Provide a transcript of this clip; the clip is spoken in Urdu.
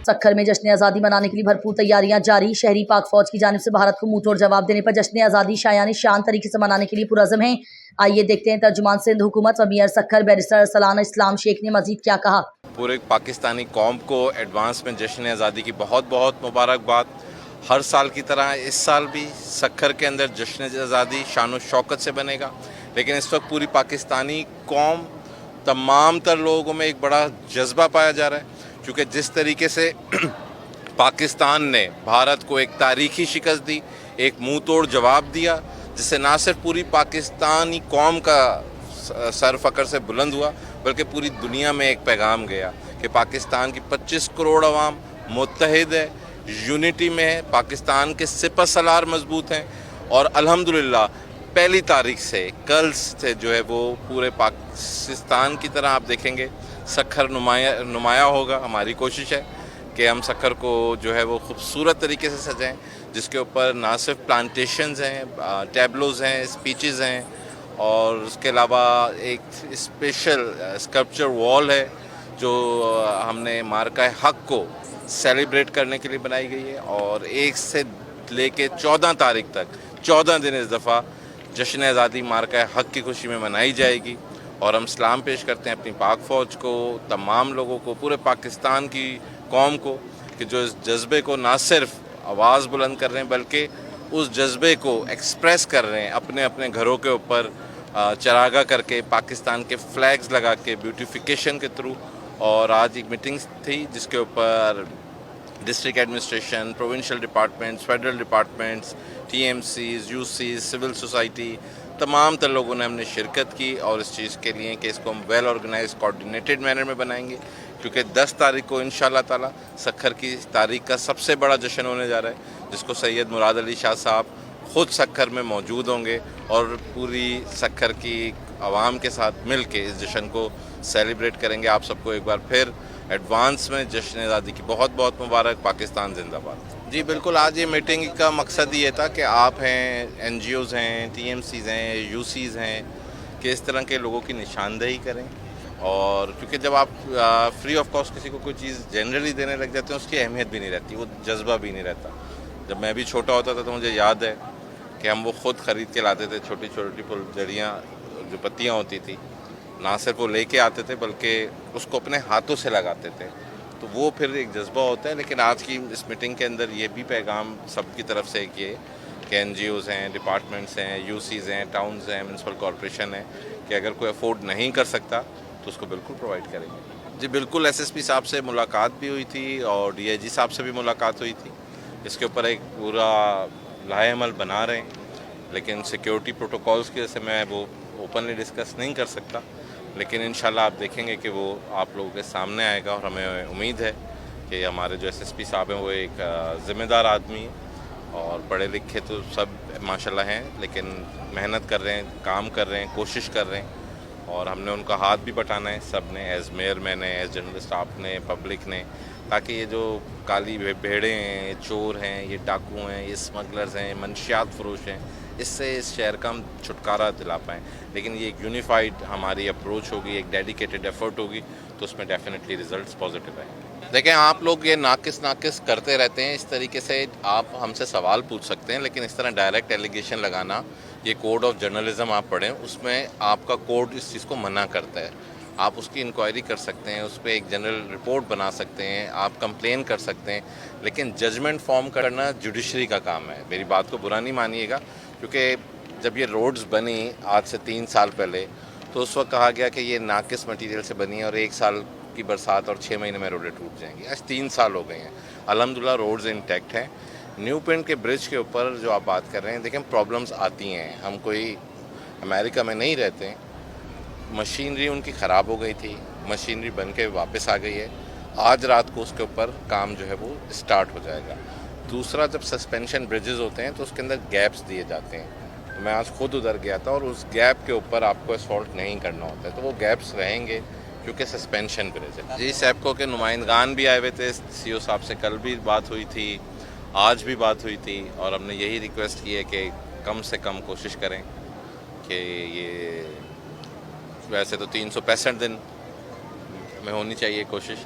سکھر میں جشن آزادی منانے کے لیے بھرپور تیاریاں جاری. شہری پاک فوج کی جانب سے بھارت کو منہ توڑ جواب دینے پر جشن آزادی شایان شان طریقے سے منانے کے لیے پرعزم ہیں. آئیے دیکھتے ہیں ترجمان سندھ حکومت و میئر سکھر بیرسٹر ارسلان اسلام شیخ نے مزید کیا کہا. پورے پاکستانی قوم کو ایڈوانس میں جشن آزادی کی بہت بہت مبارکباد. ہر سال کی طرح اس سال بھی سکھر کے اندر جشن آزادی شان و شوکت سے بنے گا، لیکن اس وقت پوری پاکستانی قوم، تمام تر لوگوں میں ایک بڑا جذبہ پایا جا رہا ہے، کیونکہ جس طریقے سے پاکستان نے بھارت کو ایک تاریخی شکست دی، ایک منہ توڑ جواب دیا، جس سے نہ صرف پوری پاکستانی قوم کا سر فخر سے بلند ہوا، بلکہ پوری دنیا میں ایک پیغام گیا کہ پاکستان کی 25 کروڑ عوام متحد ہے، یونٹی میں ہے، پاکستان کے سپہ سالار مضبوط ہیں، اور الحمدللہ پہلی تاریخ سے کل سے جو ہے وہ پورے پاکستان کی طرح آپ دیکھیں گے سکھر نمایاں ہوگا. ہماری کوشش ہے کہ ہم سکھر کو جو ہے وہ خوبصورت طریقے سے سجائیں، جس کے اوپر نہ صرف پلانٹیشنز ہیں، ٹیبلوز ہیں، اسپیچز ہیں، اور اس کے علاوہ ایک اسپیشل اسکلپچر وال ہے جو ہم نے مارکہ حق کو سیلیبریٹ کرنے کے لیے بنائی گئی ہے. اور 1 سے لے کے 14 تاریخ تک 14 دن اس دفعہ جشن آزادی مارکہ حق کی خوشی میں منائی جائے گی. اور ہم سلام پیش کرتے ہیں اپنی پاک فوج کو، تمام لوگوں کو، پورے پاکستان کی قوم کو، کہ جو اس جذبے کو نہ صرف آواز بلند کر رہے ہیں بلکہ اس جذبے کو ایکسپریس کر رہے ہیں اپنے اپنے گھروں کے اوپر چراغاں کر کے، پاکستان کے فلیگز لگا کے، بیوٹیفیکیشن کے تھرو. اور آج ایک میٹنگ تھی جس کے اوپر district administration, provincial departments, federal departments, T M Cs, U Cs, civil society, تمام تر لوگوں نے ہم نے شرکت کی، اور اس چیز کے لیے کہ اس کو ہم ویل آرگنائز کوآرڈینیٹڈ مینر میں بنائیں گے، کیونکہ 10 تاریخ کو انشاءاللہ تعالی سکھر کی تاریخ کا سب سے بڑا جشن ہونے جا رہا ہے، جس کو سید مراد علی شاہ صاحب خود سکھر میں موجود ہوں گے، اور پوری سکھر کی عوام کے ساتھ مل کے اس جشن کو سیلیبریٹ کریں گے. آپ سب کو ایک بار پھر ایڈوانس میں جشن آزادی کی بہت بہت مبارک. پاکستان زندہ باد. جی بالکل، آج یہ میٹنگ کا مقصد یہ تھا کہ آپ ہیں، این جی اوز ہیں، ٹی ایم سیز ہیں، یو سیز ہیں، کہ اس طرح کے لوگوں کی نشاندہی کریں. اور کیونکہ جب آپ فری آف کاسٹ کسی کو کوئی چیز جنرلی دینے لگ جاتے ہیں، اس کی اہمیت بھی نہیں رہتی، وہ جذبہ بھی نہیں رہتا. جب میں بھی چھوٹا ہوتا تھا تو مجھے یاد ہے کہ ہم وہ خود خرید کے لاتے تھے، چھوٹی چھوٹی پھلجڑیاں جو پتیاں ہوتی تھی، نہ صرف وہ لے کے آتے تھے بلکہ اس کو اپنے ہاتھوں سے لگاتے تھے، تو وہ پھر ایک جذبہ ہوتا ہے. لیکن آج کی اس میٹنگ کے اندر یہ بھی پیغام سب کی طرف سے کہ این جی اوز ہیں، ڈپارٹمنٹس ہیں، یو سیز ہیں، ٹاؤنز ہیں، میونسپل کارپوریشن ہیں، کہ اگر کوئی افورڈ نہیں کر سکتا تو اس کو بالکل پرووائڈ کریں گے. جی بالکل، ایس ایس پی صاحب سے ملاقات بھی ہوئی تھی، اور ڈی آئی جی صاحب سے بھی ملاقات ہوئی تھی. اس کے اوپر ایک پورا لائحہ عمل بنا رہے ہیں، لیکن سیکیورٹی پروٹوکولز کی وجہ سے میں وہ اوپنلی ڈسکس نہیں کر سکتا. لیکن انشاءاللہ آپ دیکھیں گے کہ وہ آپ لوگوں کے سامنے آئے گا، اور ہمیں امید ہے کہ ہمارے جو ایس ایس پی صاحب ہیں وہ ایک ذمہ دار آدمی ہیں، اور پڑھے لکھے تو سب ماشاءاللہ ہیں، لیکن محنت کر رہے ہیں، کام کر رہے ہیں، کوشش کر رہے ہیں. اور ہم نے ان کا ہاتھ بھی بٹانا ہے سب نے، ایز میئر میں نے، ایز جنرل اسٹاف نے، پبلک نے، تاکہ یہ جو کالی بھیڑیں ہیں، یہ چور ہیں، یہ ڈاکو ہیں، یہ اسمگلرز ہیں، منشیات فروش ہیں، اس سے اس شہر کا ہم چھٹکارا دلا پائیں. لیکن یہ ایک یونیفائڈ ہماری اپروچ ہوگی، ایک ڈیڈیکیٹڈ ایفرٹ ہوگی، تو اس میں ڈیفینیٹلی ریزلٹس پازیٹیو ہیں. دیکھیں، آپ لوگ یہ ناقص کرتے رہتے ہیں، اس طریقے سے آپ ہم سے سوال پوچھ سکتے ہیں، لیکن اس طرح ڈائریکٹ ایلیگیشن لگانا، یہ کوڈ آف جرنلزم آپ پڑھیں، اس میں آپ کا کوڈ اس چیز کو منع کرتا ہے. آپ اس کی انکوائری کر سکتے ہیں، اس پہ ایک جنرل رپورٹ بنا سکتے ہیں، آپ کمپلین کر سکتے ہیں، لیکن ججمنٹ فارم کرنا جوڈیشری کا کام ہے. میری بات کو برا نہیں مانیے گا، کیونکہ جب یہ روڈز بنی آج سے 3 سال پہلے، تو اس وقت کہا گیا کہ یہ ناقص مٹیریل سے بنی ہے، اور 1 سال کی برسات اور 6 مہینے میں روڈیں ٹوٹ جائیں گی. آج 3 سال ہو گئے ہیں، الحمدللہ روڈز انٹیکٹ ہیں. نیو پنڈ کے برج کے اوپر جو آپ بات کر رہے ہیں، دیکھیں پرابلمز آتی ہیں، ہم کوئی امریکہ میں نہیں رہتے ہیں. مشینری ان کی خراب ہو گئی تھی، مشینری بن کے واپس آ گئی ہے. آج رات کو اس کے اوپر کام جو ہے وہ اسٹارٹ ہو جائے گا. دوسرا، جب سسپینشن برجز ہوتے ہیں تو اس کے اندر گیپس دیے جاتے ہیں. میں آج خود ادھر گیا تھا، اور اس گیپ کے اوپر آپ کو اسفالٹ نہیں کرنا ہوتا ہے، تو وہ گیپس رہیں گے کیونکہ سسپینشن برج ہے. جی سیپکو کے نمائندگان بھی آئے ہوئے تھے، سی او صاحب سے کل بھی بات ہوئی تھی، آج بھی بات ہوئی تھی، اور ہم نے یہی ریکویسٹ کی ہے کہ کم سے کم کوشش کریں کہ یہ، ویسے تو 365 دن میں ہونی چاہیے کوشش،